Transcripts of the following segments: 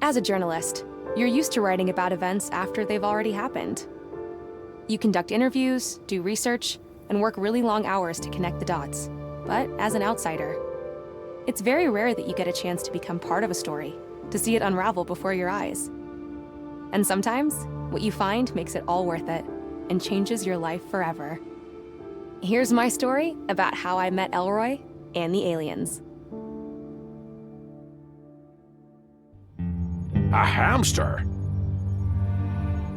As a journalist, you're used to writing about events after they've already happened. You conduct interviews, do research, and work really long hours to connect the dots. But as an outsider, it's very rare that you get a chance to become part of a story, to see it unravel before your eyes. And sometimes, what you find makes it all worth it and changes your life forever. Here's my story about how I met Elroy and the aliens. A hamster?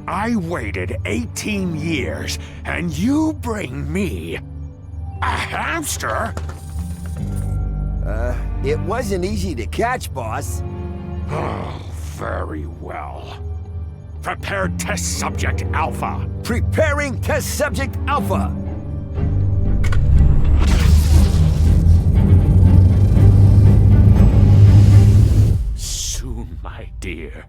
I waited 18 years, and you bring me a hamster? It wasn't easy to catch, boss. Oh, very well. Prepare test subject Alpha. Preparing test subject Alpha. Soon, my dear.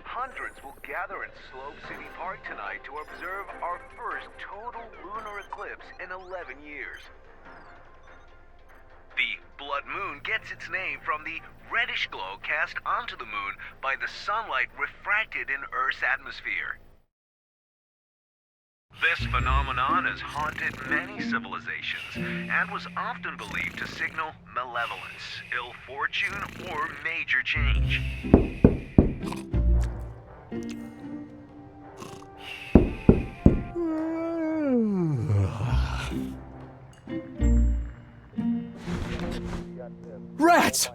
Hundreds will gather in Slope City Park tonight to observe our first total lunar eclipse in 11 years. The blood moon gets its name from the reddish glow cast onto the moon by the sunlight refracted in Earth's atmosphere. This phenomenon has haunted many civilizations and was often believed to signal malevolence, ill fortune, or major change. Rats!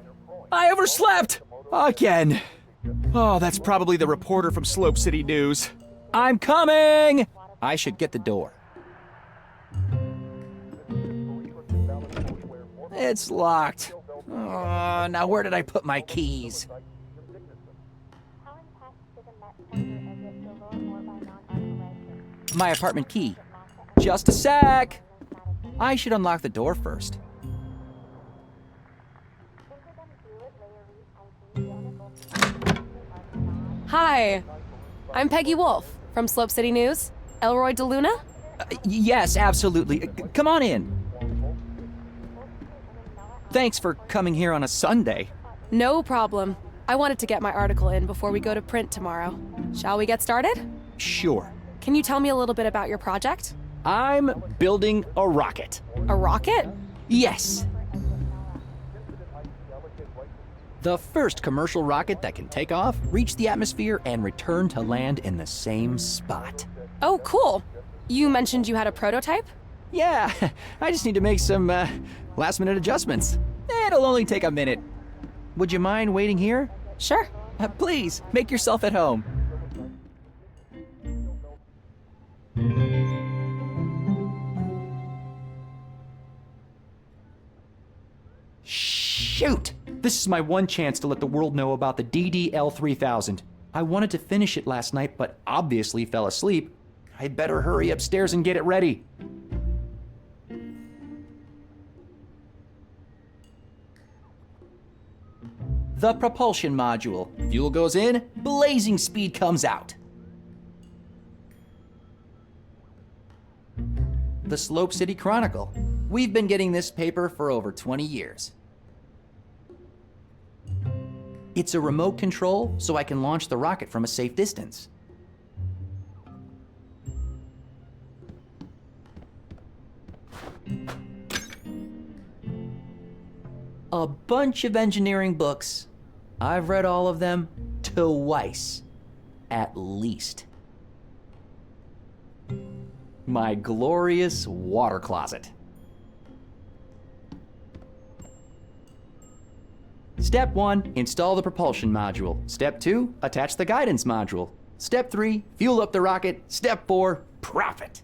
I overslept! Again. Oh, that's probably the reporter from Slope City News. I'm coming! I should get the door. It's locked. Oh, now where did I put my keys? My apartment key. Just a sec! I should unlock the door first. Hi, I'm Peggy Wolf from Slope City News. Elroy DeLuna? Yes, absolutely. Come on in. Thanks for coming here on a Sunday. No problem. I wanted to get my article in before we go to print tomorrow. Shall we get started? Sure. Can you tell me a little bit about your project? I'm building a rocket. A rocket? Yes. The first commercial rocket that can take off, reach the atmosphere, and return to land in the same spot. Oh, cool. You mentioned you had a prototype? Yeah, I just need to make some last-minute adjustments. It'll only take a minute. Would you mind waiting here? Sure. Please, make yourself at home. Shoot! This is my one chance to let the world know about the DDL-3000. I wanted to finish it last night, but obviously fell asleep. I'd better hurry upstairs and get it ready. The propulsion module. Fuel goes in, blazing speed comes out. The Slope City Chronicle. We've been getting this paper for over 20 years. It's a remote control, so I can launch the rocket from a safe distance. A bunch of engineering books. I've read all of them twice, at least. My glorious water closet. Step 1, install the propulsion module. Step 2, attach the guidance module. Step 3, fuel up the rocket. Step 4, profit.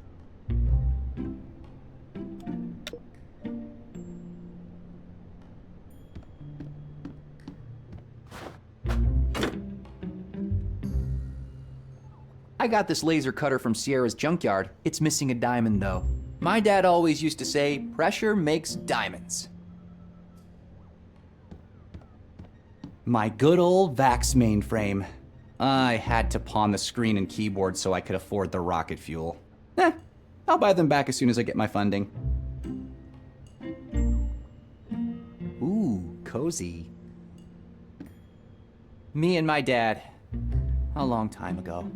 I got this laser cutter from Sierra's junkyard. It's missing a diamond though. My dad always used to say, pressure makes diamonds. My good old Vax mainframe. I had to pawn the screen and keyboard so I could afford the rocket fuel. I'll buy them back as soon as I get my funding. Ooh, cozy. Me and my dad. A long time ago.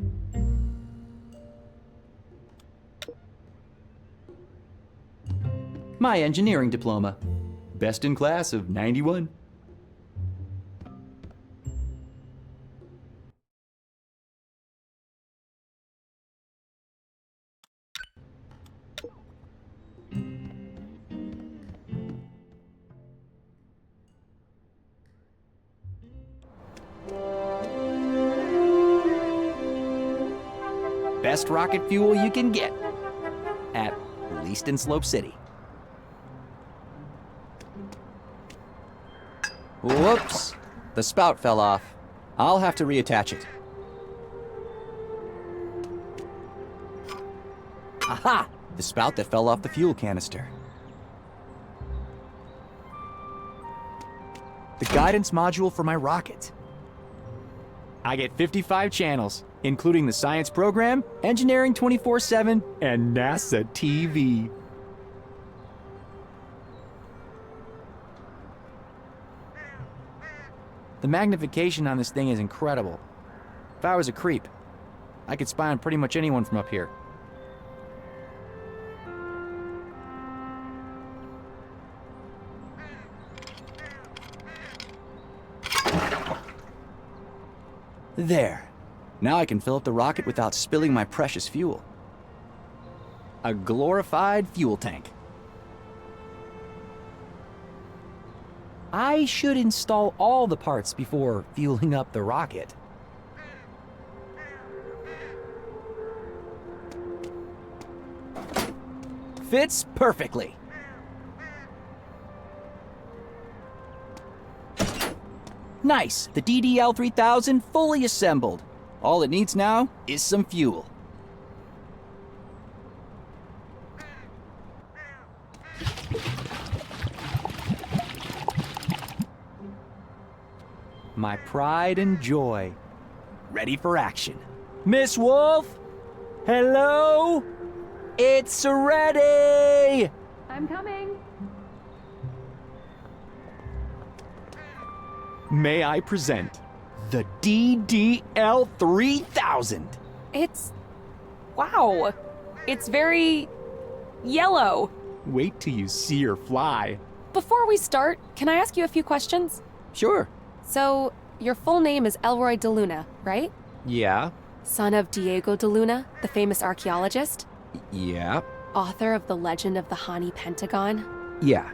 My engineering diploma. Best in class of 91. Best rocket fuel you can get. At least in Slope City. Whoops! The spout fell off. I'll have to reattach it. Aha! The spout that fell off the fuel canister. The guidance module for my rocket. I get 55 channels, including the science program, engineering 24/7, and NASA TV. The magnification on this thing is incredible. If I was a creep, I could spy on pretty much anyone from up here. There. Now I can fill up the rocket without spilling my precious fuel. A glorified fuel tank. I should install all the parts before fueling up the rocket. Fits perfectly. Nice, the DDL-3000 fully assembled. All it needs now is some fuel. My pride and joy, ready for action. Miss Wolf? Hello? It's ready! I'm coming. May I present the DDL-3000? Wow. It's very yellow. Wait till you see her fly. Before we start, can I ask you a few questions? Sure. So, your full name is Elroy de Luna, right? Yeah. Son of Diego de Luna, the famous archaeologist? Yeah. Author of The Legend of the Hani Pentagon? Yeah.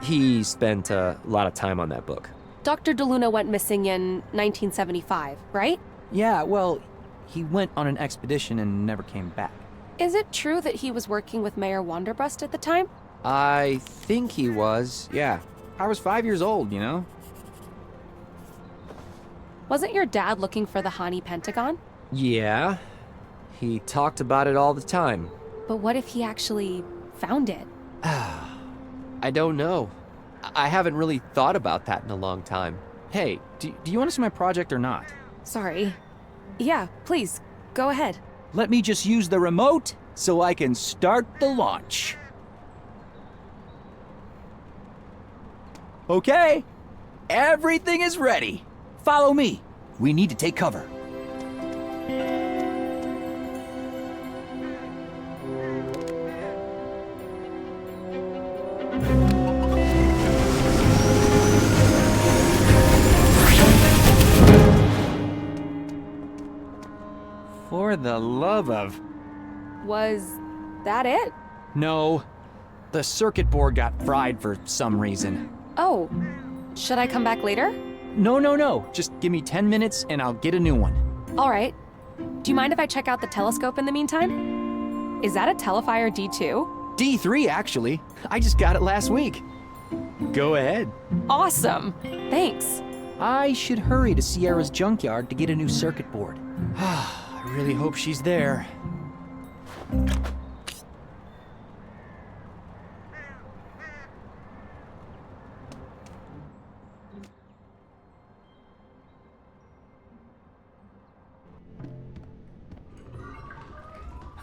He spent a lot of time on that book. Dr. de Luna went missing in 1975, right? Yeah, well, he went on an expedition and never came back. Is it true that he was working with Mayor Wanderbust at the time? I think he was, yeah. I was 5 years old, you know? Wasn't your dad looking for the Hani Pentagon? Yeah. He talked about it all the time. But what if he actually found it? I don't know. I haven't really thought about that in a long time. Hey, do you want to see my project or not? Sorry. Yeah, please, go ahead. Let me just use the remote so I can start the launch. Okay, everything is ready. Follow me. We need to take cover. For the love of... Was that it? No. The circuit board got fried for some reason. Oh, should I come back later? No. Just give me 10 minutes and I'll get a new one. All right. Do you mind if I check out the telescope in the meantime? Is that a Telefire D2? D3, actually. I just got it last week. Go ahead. Awesome. Thanks. I should hurry to Sierra's junkyard to get a new circuit board. I really hope she's there.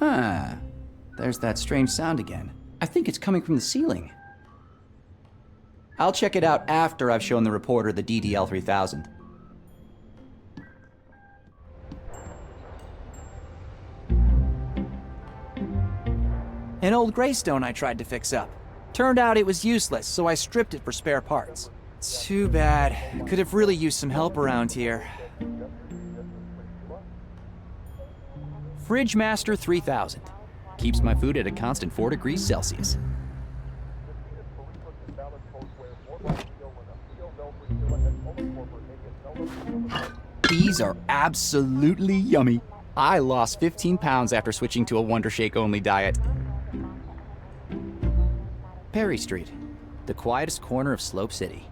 Huh. There's that strange sound again. I think it's coming from the ceiling. I'll check it out after I've shown the reporter the DDL-3000. An old Greystone I tried to fix up. Turned out it was useless, so I stripped it for spare parts. Too bad. Could have really used some help around here. Fridge Master 3000. Keeps my food at a constant 4 degrees Celsius. These are absolutely yummy. I lost 15 pounds after switching to a Wonder Shake only diet. Perry Street, the quietest corner of Slope City.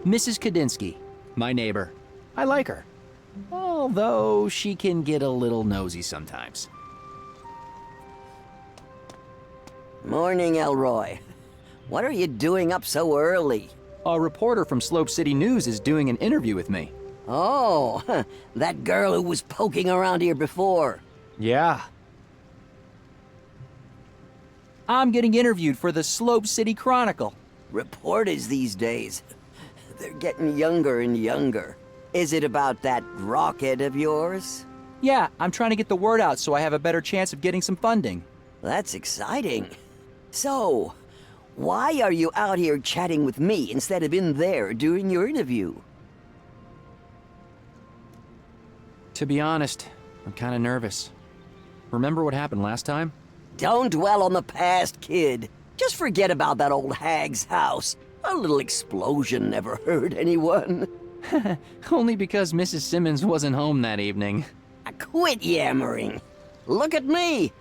Mrs. Kadinsky, my neighbor. I like her. Although she can get a little nosy sometimes. Morning, Elroy. What are you doing up so early? A reporter from Slope City News is doing an interview with me. Oh, that girl who was poking around here before. Yeah. I'm getting interviewed for the Slope City Chronicle. Reporters these days, they're getting younger and younger. Is it about that rocket of yours? Yeah, I'm trying to get the word out so I have a better chance of getting some funding. That's exciting. So, why are you out here chatting with me instead of in there doing your interview? To be honest, I'm kind of nervous. Remember what happened last time? Don't dwell on the past, kid. Just forget about that old hag's house. A little explosion never hurt anyone. Only because Mrs. Simmons wasn't home that evening. Quit yammering. Look at me.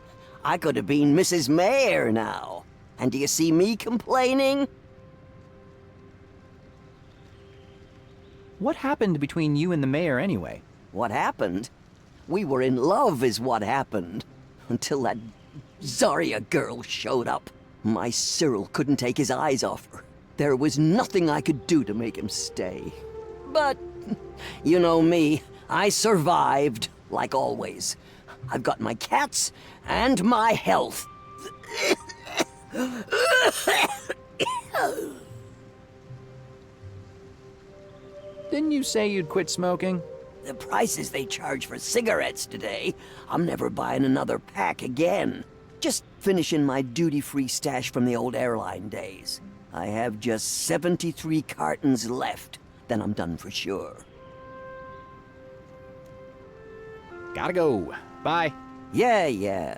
I could have been Mrs. Mayor now. And do you see me complaining? What happened between you and the mayor anyway? What happened? We were in love is what happened. Until that Zarya girl showed up. My Cyril couldn't take his eyes off her. There was nothing I could do to make him stay. But, you know me, I survived, like always. I've got my cats and my health. Didn't you say you'd quit smoking? The prices they charge for cigarettes today, I'm never buying another pack again. Just finishing my duty-free stash from the old airline days. I have just 73 cartons left. Then I'm done for sure. Gotta go. Bye. Yeah.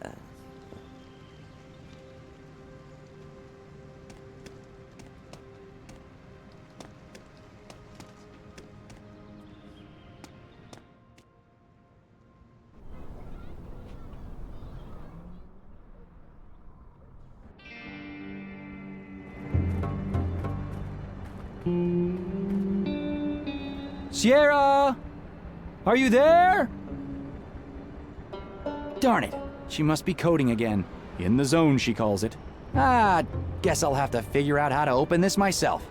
Sierra! Are you there? Darn it. She must be coding again. In the zone, she calls it. Guess I'll have to figure out how to open this myself.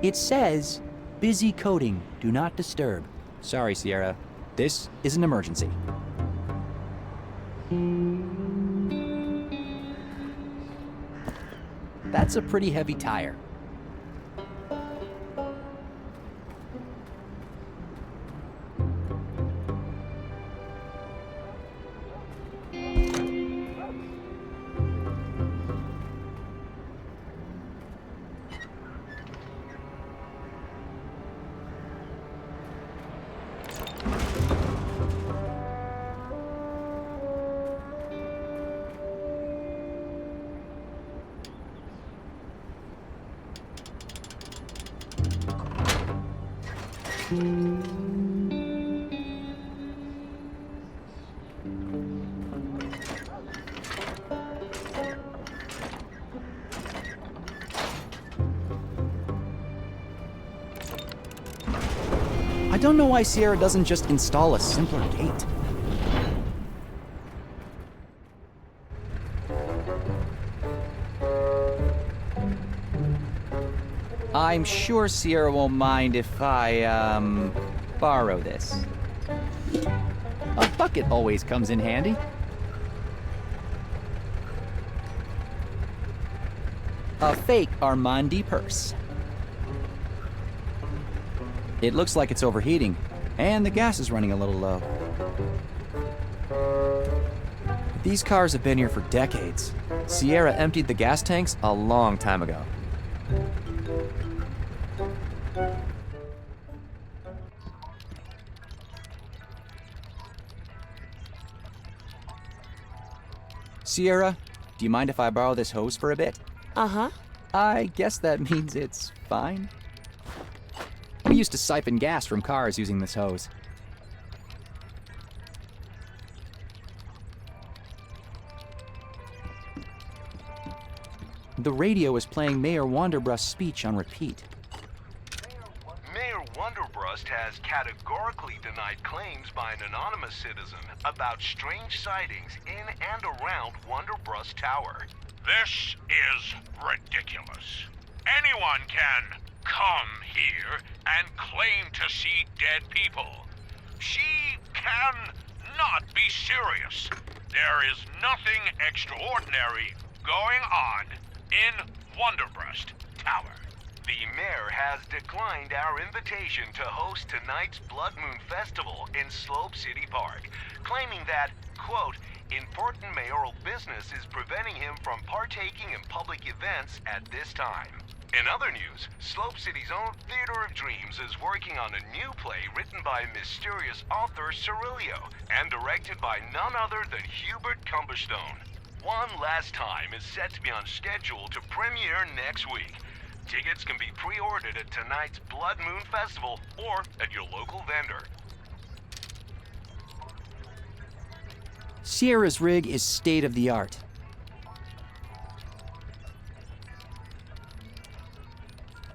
It says, busy coding, do not disturb. Sorry, Sierra. This is an emergency. That's a pretty heavy tire. I don't know why Sierra doesn't just install a simpler gate. I'm sure Sierra won't mind if I, borrow this. A bucket always comes in handy. A fake Armandi purse. It looks like it's overheating, and the gas is running a little low. These cars have been here for decades. Sierra emptied the gas tanks a long time ago. Sierra, do you mind if I borrow this hose for a bit? Uh-huh. I guess that means it's fine. We used to siphon gas from cars using this hose. The radio is playing Mayor Wanderbrust's speech on repeat. Mayor Wanderbrust has categorically denied claims by an anonymous citizen about strange sightings in and around Wanderbrust Tower. This is ridiculous. Anyone can come here and claim to see dead people. She can not be serious. There is nothing extraordinary going on in Wanderbrust Tower. The mayor has declined our invitation to host tonight's Blood Moon Festival in Slope City Park, claiming that, quote, important mayoral business is preventing him from partaking in public events at this time. In other news, Slope City's own Theater of Dreams is working on a new play written by mysterious author Cerilio and directed by none other than Hubert Cumberstone. One Last Time is set to be on schedule to premiere next week. Tickets can be pre-ordered at tonight's Blood Moon Festival or at your local vendor. Sierra's rig is state of the art.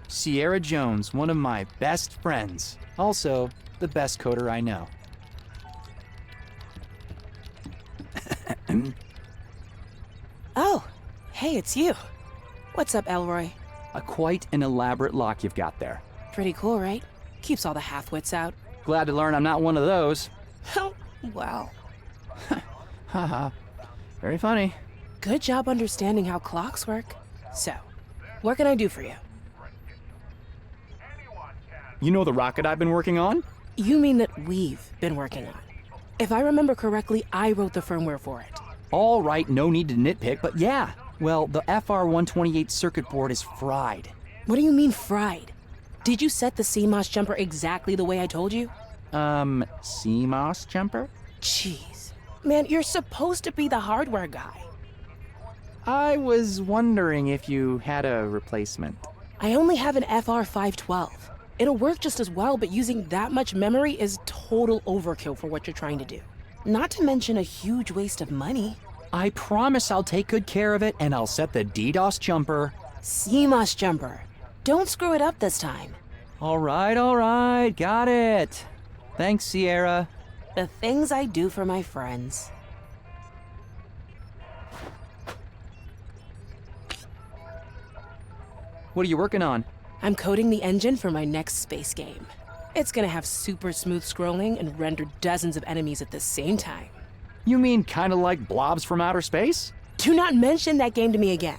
Sierra Jones, one of my best friends. Also, the best coder I know. Oh, hey, it's you. What's up, Elroy? Quite an elaborate lock you've got there. Pretty cool, right? Keeps all the half-wits out. Glad to learn I'm not one of those. Oh, wow. Haha. Very funny. Good job understanding how clocks work. So, what can I do for you? You know the rocket I've been working on? You mean that we've been working on. If I remember correctly, I wrote the firmware for it. All right, no need to nitpick, but yeah. Well, the FR128 circuit board is fried. What do you mean fried? Did you set the CMOS jumper exactly the way I told you? CMOS jumper? Jeez. Man, you're supposed to be the hardware guy. I was wondering if you had a replacement. I only have an FR512. It'll work just as well, but using that much memory is total overkill for what you're trying to do. Not to mention a huge waste of money. I promise I'll take good care of it, and I'll set the DDoS jumper. CMOS jumper. Don't screw it up this time. All right, got it. Thanks, Sierra. The things I do for my friends. What are you working on? I'm coding the engine for my next space game. It's gonna have super smooth scrolling and render dozens of enemies at the same time. You mean kind of like Blobs from Outer Space? Do not mention that game to me again.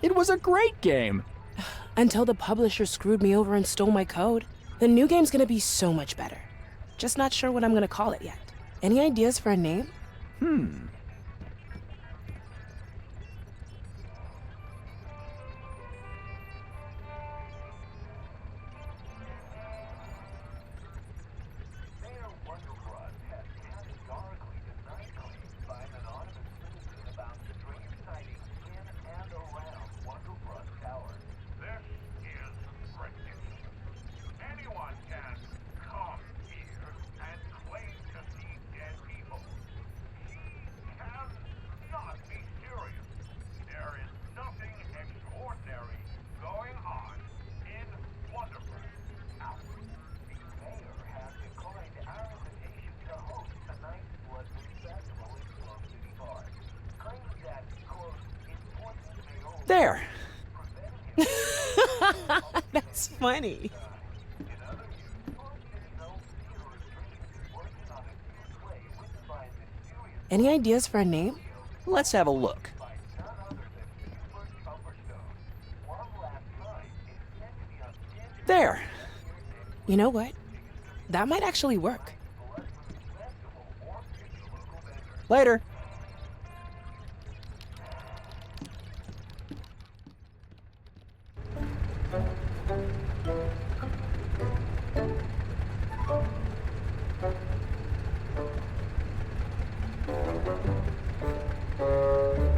It was a great game. Until the publisher screwed me over and stole my code. The new game's gonna be so much better. Just not sure what I'm gonna call it yet. Any ideas for a name? There. That's funny. Any ideas for a name? Let's have a look. There. You know what? That might actually work. Later.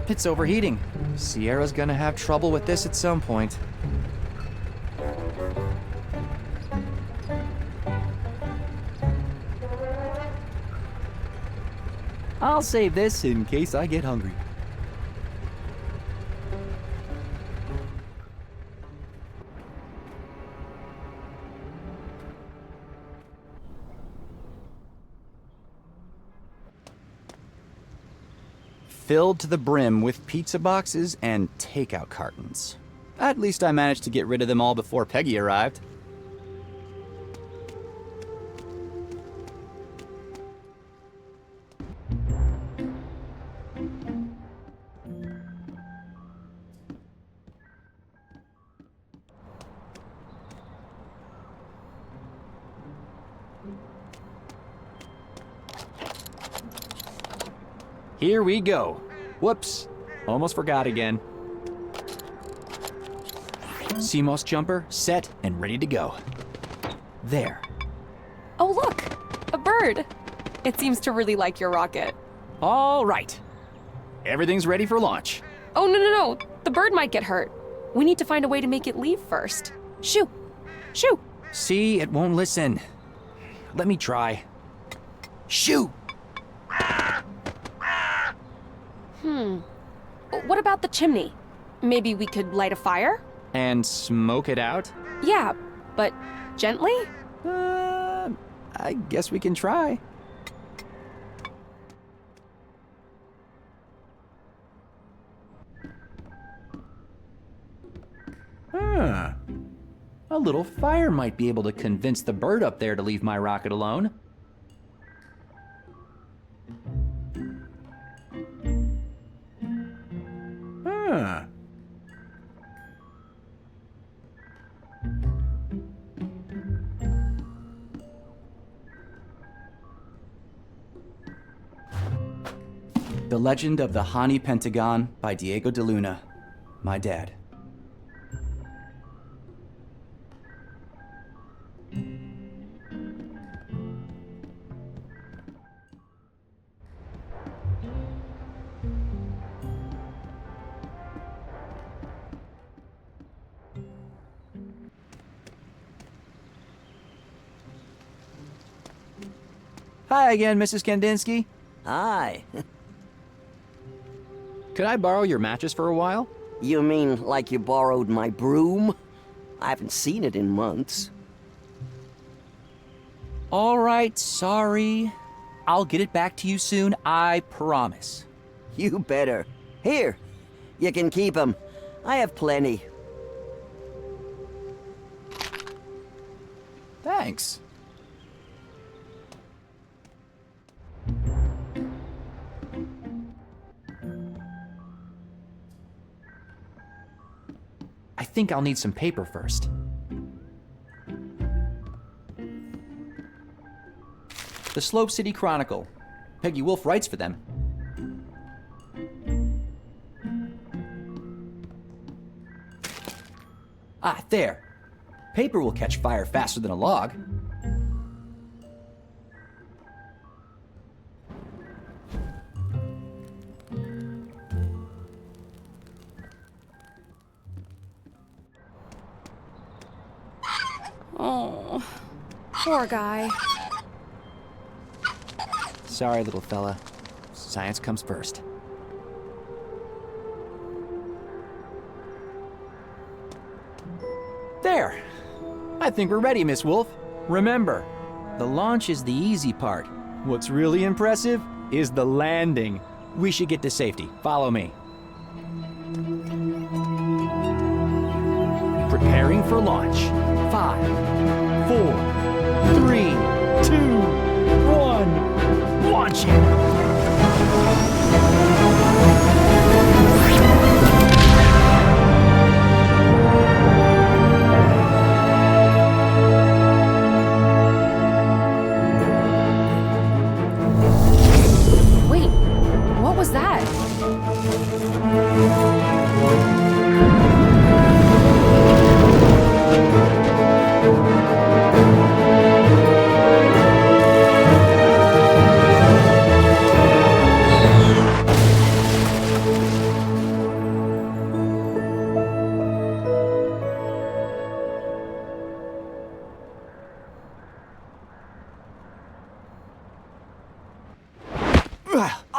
It's overheating. Sierra's gonna have trouble with this at some point. I'll save this in case I get hungry. Filled to the brim with pizza boxes and takeout cartons. At least I managed to get rid of them all before Peggy arrived. Here we go. Whoops, almost forgot again. CMOS jumper set and ready to go. There. Oh, look! A bird! It seems to really like your rocket. All right. Everything's ready for launch. Oh, no. The bird might get hurt. We need to find a way to make it leave first. Shoo! Shoo! See, it won't listen. Let me try. Shoo! What about the chimney? Maybe we could light a fire? And smoke it out? Yeah, but gently? I guess we can try. A little fire might be able to convince the bird up there to leave my rocket alone. The Legend of the Hani Pentagon by Diego de Luna, my dad. Hi again, Mrs. Kandinsky. Hi. Could I borrow your mattress for a while? You mean like you borrowed my broom? I haven't seen it in months. All right, sorry. I'll get it back to you soon, I promise. You better. Here, you can keep 'em. I have plenty. Thanks. I think I'll need some paper first. The Slope City Chronicle. Peggy Wolf writes for them. Ah, there. Paper will catch fire faster than a log. Oh, poor guy. Sorry, little fella. Science comes first. There! I think we're ready, Miss Wolf. Remember, the launch is the easy part. What's really impressive is the landing. We should get to safety. Follow me. Preparing for launch. 5, 4, 3, 2, 1. Launching! Wait, what was that?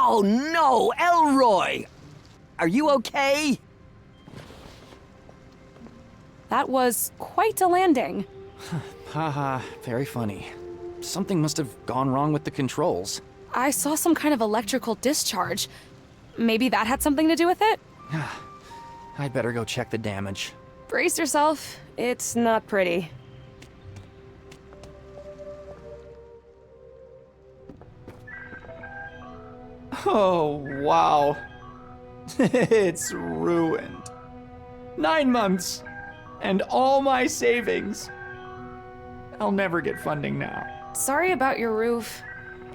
Oh no, Elroy! Are you okay? That was quite a landing. Haha, very funny. Something must have gone wrong with the controls. I saw some kind of electrical discharge. Maybe that had something to do with it? I'd better go check the damage. Brace yourself. It's not pretty. Oh, wow. It's ruined. 9 months. And all my savings. I'll never get funding now. Sorry about your roof.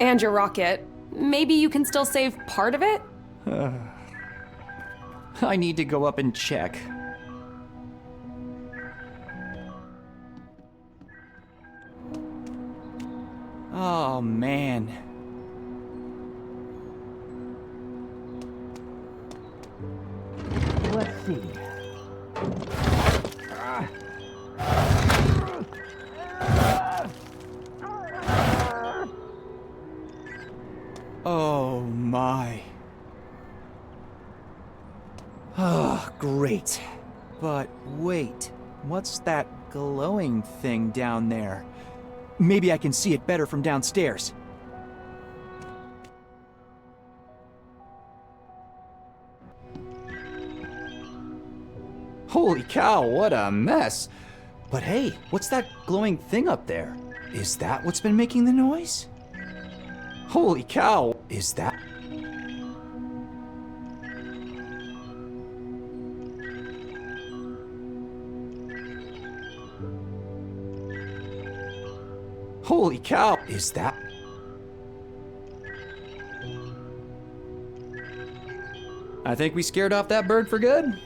And your rocket. Maybe you can still save part of it? I need to go up and check. Oh, man. Let's see. Oh, my. Oh, great. But wait, what's that glowing thing down there? Maybe I can see it better from downstairs. Holy cow, what a mess. But hey, what's that glowing thing up there? Is that what's been making the noise? Holy cow, is that... Holy cow, is that... I think we scared off that bird for good.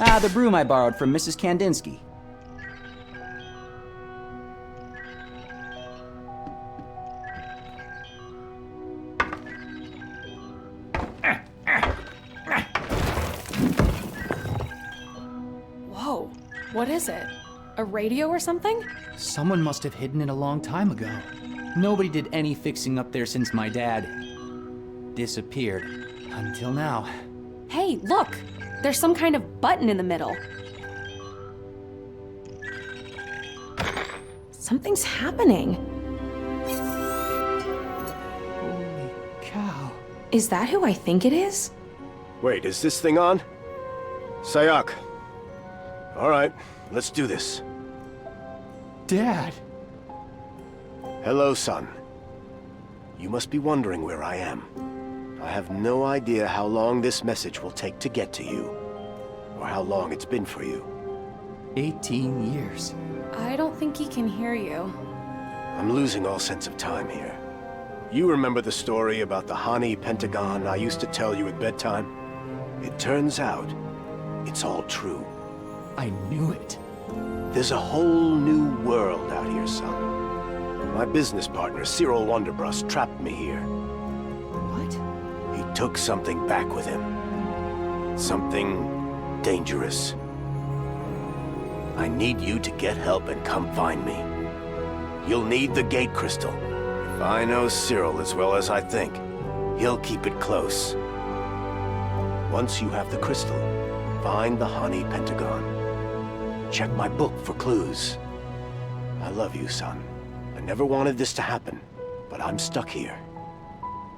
Ah, the broom I borrowed from Mrs. Kandinsky. Whoa, what is it? A radio or something? Someone must have hidden it a long time ago. Nobody did any fixing up there since my dad disappeared. Until now. Hey, look! There's some kind of button in the middle. Something's happening. Holy cow. Is that who I think it is? Wait, is this thing on? Sayak. All right, let's do this. Dad. Hello, son. You must be wondering where I am. I have no idea how long this message will take to get to you, or how long it's been for you. 18 years. I don't think he can hear you. I'm losing all sense of time here. You remember the story about the Hani Pentagon I used to tell you at bedtime? It turns out, it's all true. I knew it. There's a whole new world out here, son. My business partner, Cyril Wonderbrust, trapped me here. What? He took something back with him. Something dangerous. I need you to get help and come find me. You'll need the gate crystal. If I know Cyril as well as I think, he'll keep it close. Once you have the crystal, find the Hani Pentagon. Check my book for clues. I love you, son. I never wanted this to happen, But I'm stuck here.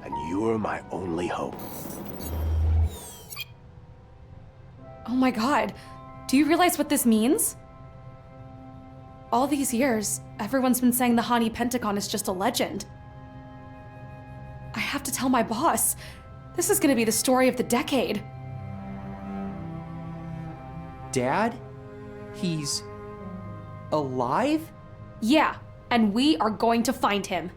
And you're my only hope. Oh my god, do you realize what this means? All these years, everyone's been saying the Hani Pentagon is just a legend. I have to tell my boss. This is gonna be the story of the decade. Dad? He's alive? Yeah, and we are going to find him.